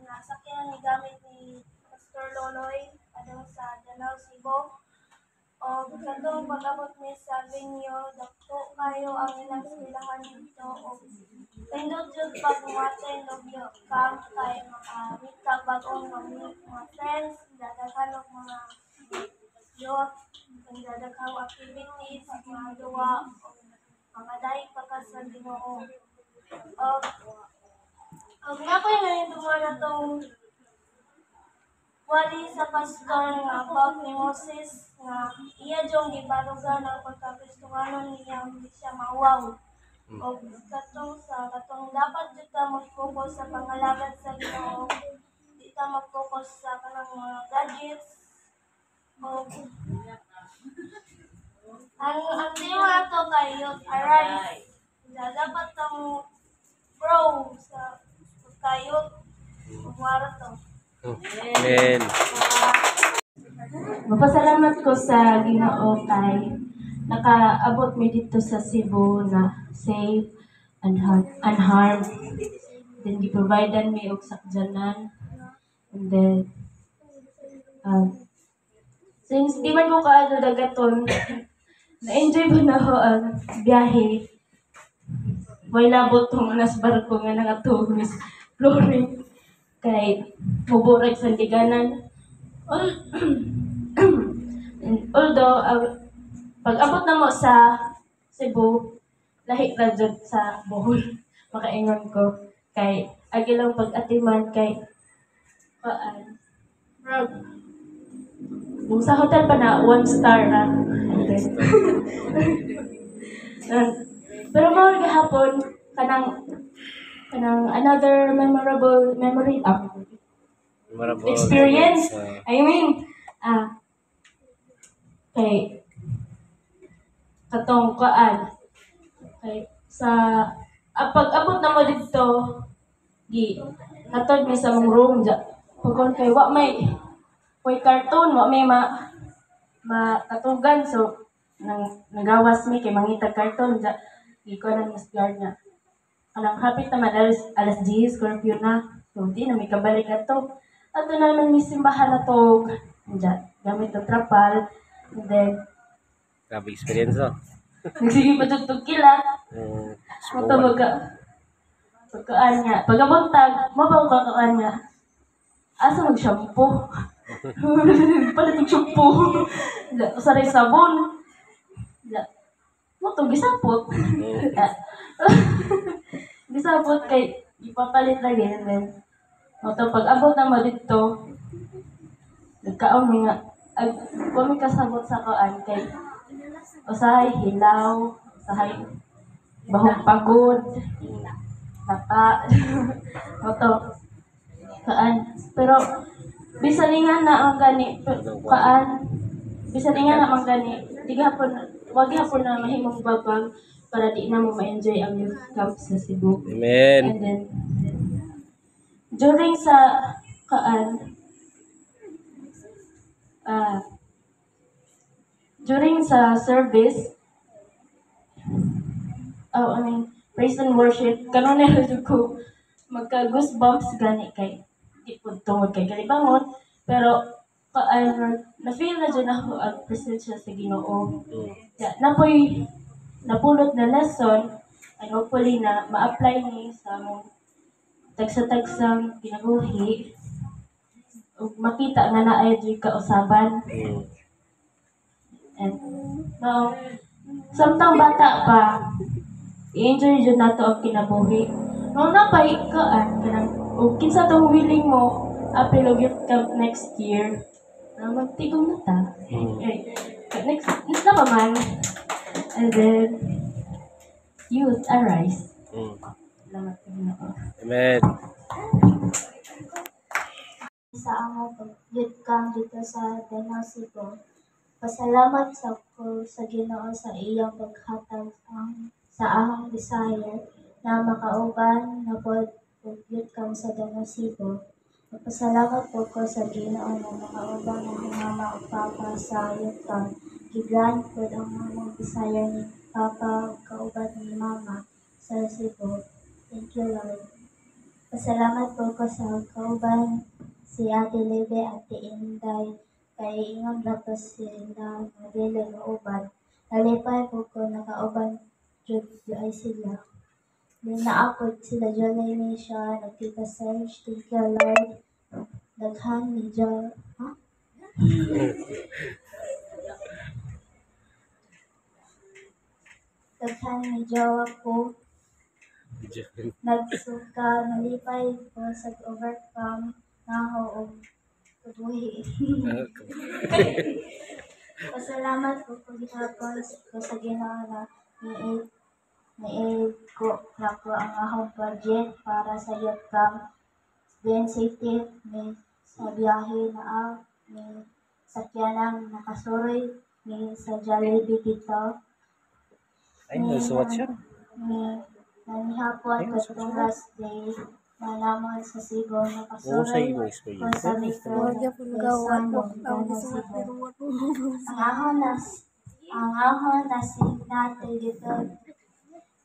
nasakyan ni gamit ni Pastor Loloy adong sa Danau, Cebu. O katong pag-abot ni sa venue, dako kayo ang ilang eskwelahan dito o pindot jud pag muaten og camp kay makamit kag bag-ong mga friends, dadaghan og mga youth, dadaghang activities, mga duwa, mga dahig pagka sa Ginoo. Nga ko yung duwa na tong wali sa pastor nga about ni Moses nga iya jong gibarugan ang pagkakristohanon niya hindi siya mauwaw. O katong dapat jud ta mag-focus sa pangalagad sa Ginoo. Di ta mag-focus sa kanang mga gadgets. O ang tema ato kay Youth Arise. Dapat ta mo grow sa pagkayot. Kumara to. Amen. Mapasalamat ko sa Ginoo kay nakaabot mi dito sa Cebu na safe and unharmed. Then gi-providean mi og sakyanan. And then since di man ko kaado dagaton, na-enjoy ba na ako ang biyahe. May labot tong nas barko nga nangatog mis flooring kay muburag sa liganan. Although, pag abot na mo sa Cebu, lahi na dyan sa Bohol, makaingon ko. Kay, agilang pag-atiman kay, sa hotel pa na, 1 star na. Pero mga gahapon, kanang another memorable experience. I mean, kay katong kay sa pag-abot na mo dito katod mi sa mong room pagkon kay wa may cartoon, wa may makatugan, so nagawas mi kay mangita cartoon ko nang mas guard na kanang hapit naman alas 10 curfew na, so di na may kabalik ato naman may simbahan na to gamit ng trapal. And then, Grabe experience, no? nagsige pa tutog kilat. Ito pagkaan nga. Pagkabuntag, mabaw kakaan nga. Asa mag-shampoo? Palit ng shampoo. Usaray sabon. Ito, gisapot. Gisapot kay ipapalit lagi. And then, ito, pag-abot na mo dito, nagkaon nga. Kung may kasabot sa kaan kay usahay hilaw, usahay bahong pagod, tata, oto, kaan. Pero, bisalingan na ang gani, kaan, bisalingan na ang gani, wag hapon na mahimong babag para di na mo ma-enjoy ang youth camp sa Cebu. Amen. And then, during sa kaan, during sa service, praise and worship, kanon na ko magka-goosebumps gani kay di po tungod kay kalibangon, pero na-feel na dyan ako ang presensya sa Ginoo. Napoy napulot na lesson, and hopefully na ma-apply ni sa mong tagsa-tagsang kinabuhi, ug makita nga naay jud kausaban. And samtang bata pa, i-enjoy jud nato ang kinabuhi. Nung napay kanang kinsa tong willing mo apil og youth camp next year, magtigom na ta. Next na pa man. And then youth arise. Salamat Ginoo. Amen. Sa among youth camp dito sa Danau, Cebu. Pasalamat sa Ginoo sa iyang paghatag sa among desire na makauban na pod youth camp sa Danau, Cebu. Pasalamat po ko sa Ginoo na makauban ang mama o papa sa youth camp. Gigrant po ang among desire ni Papa kauban ni Mama sa Cebu. Thank you, Lord. Pasalamat po ko sa kauban si Ate Lebe at Ate Inday kay ingon ra po sila madili nga uban. Nalipay po ko nakauban jud ay sila. Naapod sila Johnny Misha, nagtita Serge, thank you Lord. Daghan ni Jo, ha? Daghan ni Jowa po. Nagsuka, nalipay po sa overcome, naho o kabuhi. Pasalamat po po gihapon ko sa Ginoo na niid ko na po ang ahong budget para sa youth camp. Then safety ni sa biyahe na ni sakyanang nakasuroy ni sa Jollibee dito. Ay, nasuwat siya. Ni nanihapon katong last day na naman sa Cebu Oo, sa nakasuroy imo is pa ko yun. sa Victor Quezon na Cebu. Ang ahon na natin dito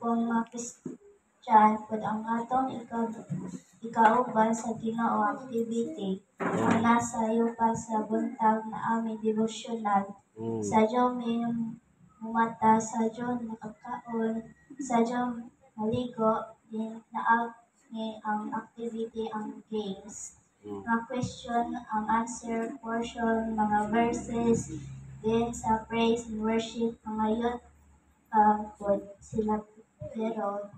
kung mapisyan pod ang atong ikauban sa Ginoo activity ang nasa iyo pa sa buntag na aming devotional. Sadyo may mumata, sadyo nakakaon, sadyo maligo, din naag ni ang activity ang games. Mga question, ang answer portion, mga verses, then sa praise and worship, mga youth, pod sila pero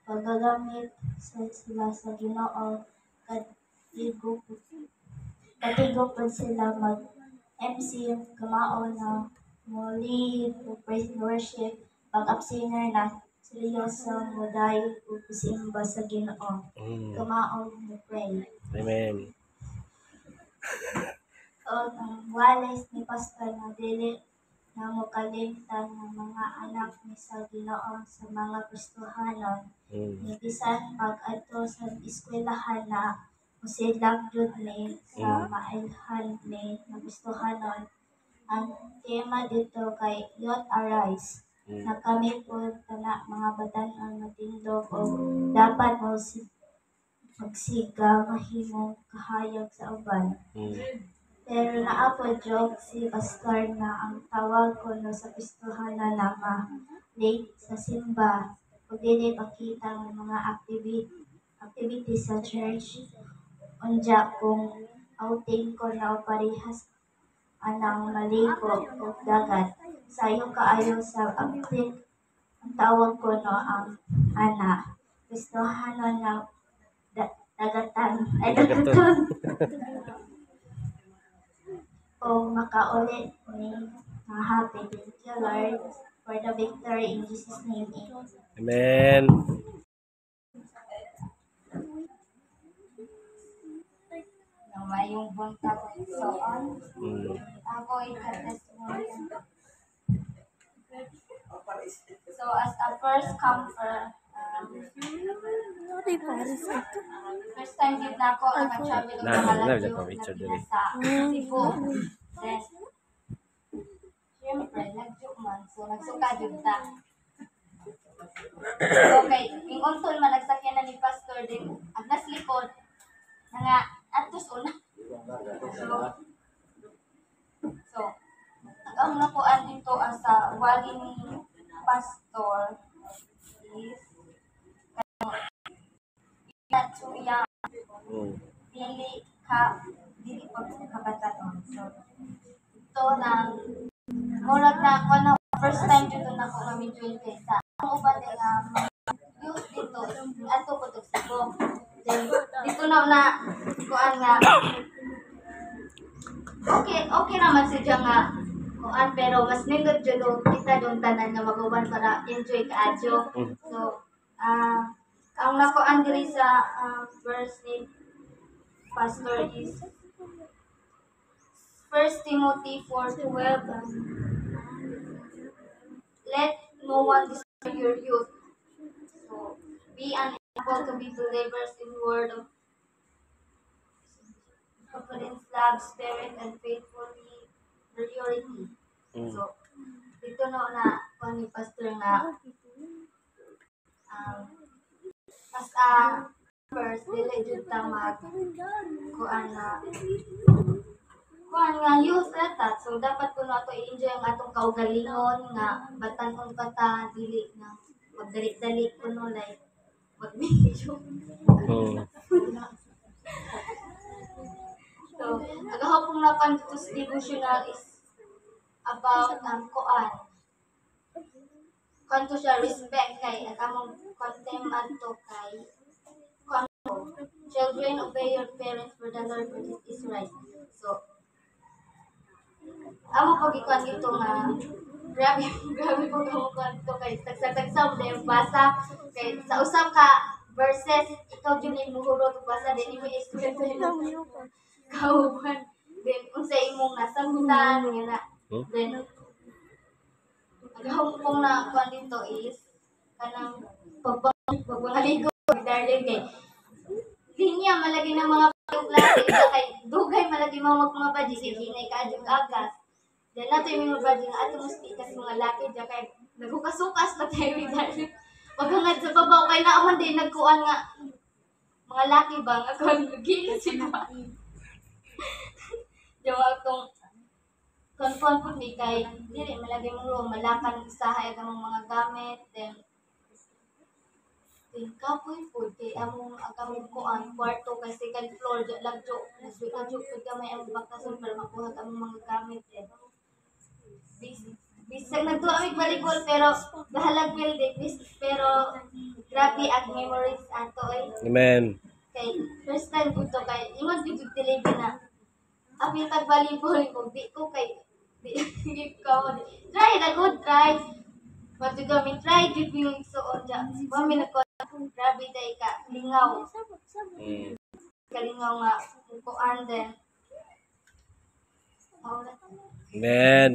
paggagamit sila sa Ginoo katigo katigo pod sila mag MC kamao na muli praise and worship pag-up singer na seryoso mo dahil simba sa Ginoo kamao mo pray. Amen. O ang wales ni Pastor na dili na mokalimtan ng mga anak ni sa Ginoo sa mga Kristohanon. Ni bisan pag-adto sa eskwelahan na musidlak jud ni sa mailhan ni na Kristohanon. Ang tema dito kay Youth Arise. Na kami po na mga batan-an matindog o dapat mo magsiga mahimong kahayag sa uban. Pero naapod joke si Pastor na ang tawag ko no sa pistuhanan na late sa simba o dili pakita ng mga activity sa church. Unja kung outing ko na o parehas anang maligo o dagat. Sayo kaayo sa active ang tawag ko no ang ana. Pistuhanan na dagatan. Ay dagatan. O makaulit ni happy. Thank you, Lord, for the victory in Jesus' name. Amen. Amen. Mayong buntag so on. Ako ika-testimony. So as a first camper, first time din na ako naka-travel ng Malagyo sa Cebu. Then, syempre, nag-joke man. So, nagsuka din ta. Okay, yung untol man, nagsakyan na ni Pastor din. Ang nas likod, na nga, atos una. So, ang nakuan dito sa wali ni Pastor is Natsuya dili pag kabataon. So, ito na murag na ako na first time dito na ako na-join kaysa. Ang uban din youth dito, ato ko to Cebu. Then, dito na kuan nga, okay naman siya nga kuan pero mas nindot jud kita dong tanan nga mag-uban para enjoy kaadyo. So, ang nakuan diri sa verse ni Pastor is 1 Timothy 4:12. Let no one destroy your youth. So, be unable to be believers in word of confidence, love, spirit, and faithfully priority. So, dito na ni Pastor na as a First, dili jud ta kuan na kuan nga youth rata. So dapat kuno ato i-enjoy ang atong kaugalingon nga batan-on pa ta dili na magdali-dali kuno like mag-video. Mm. So, agahapon na kantos devotional is about kuan. Kanto siya respect kay at among contempt adto kay kanto. Children, obey your parents for the Lord for it is right. So, amo pag-ikuan dito nga grabe grabe po kamo kanto kay tagsa-tagsa mo na yung basa kay sa usap ka verses ikaw jud ni muhurot basa din imo i-explain sa imo kauban then unsa imong nasagutan nga na then ang kung na kuan dito is kanang pagbaligo darling kay linya malagi ng mga klase kay dugay malagi mga budget kay hinay ka adjud agas. Then nato yung mga budget nga ato musti kasi mga laki dya kay nagukasukas pa tayo darling. Wag hangad sa babaw kay naaman din nagkuan nga mga laki ba nga kon gili sila. Yung akong konfon po ni kay dili malagi mo ro malakan usahay ang mga gamit then kapoy po kay among agamit ko ang kwarto kay second floor lagjo lagjo pud kamay ang bakason para makuha ang mga gamit then bisag nagtuwa mi baligol pero bahalag building pero grabe ang memories ato Amen. kay first time ko to kay ingon gid telebi na apil tag volleyball ko di ko kay di ko try na good try but to mi try jud yung suon ja wa mi na ko grabe day ka lingaw Mm. kalingaw nga kuan din Amen.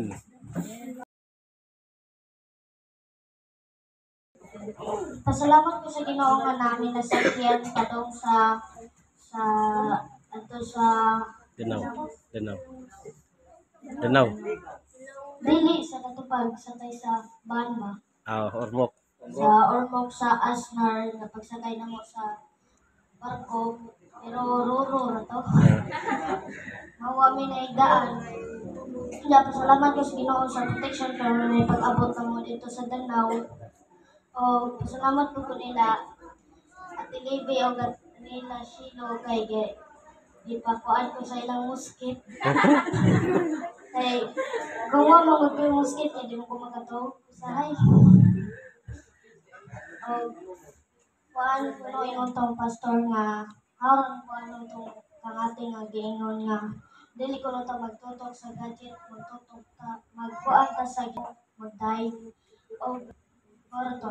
Pasalamat ko sa Ginoo nga namin na sakyan kadong sa ato sa Danaw. Danaw. Danaw. dili sa natupag sa tay sa Banba Ormok. sa Ormoc sa Asnar na pagsakay na mo sa barko pero ruro na to mawami na idaan kaya pasalamat ko sa Ginoo sa protection pero may pag-abot na mo dito sa Danau o pasalamat ko nila at ilibi o nila sino kay di pa kuan ko sa ilang muskit kay gawa mo ko yung muskit kay di mo ko magato usahay o kuan ko no yung tong pastor nga haron kuan no tong kangati nga giingon nga dili ko no ta magtutok sa gadget magtutok ta magkuan ta sa magdive o para to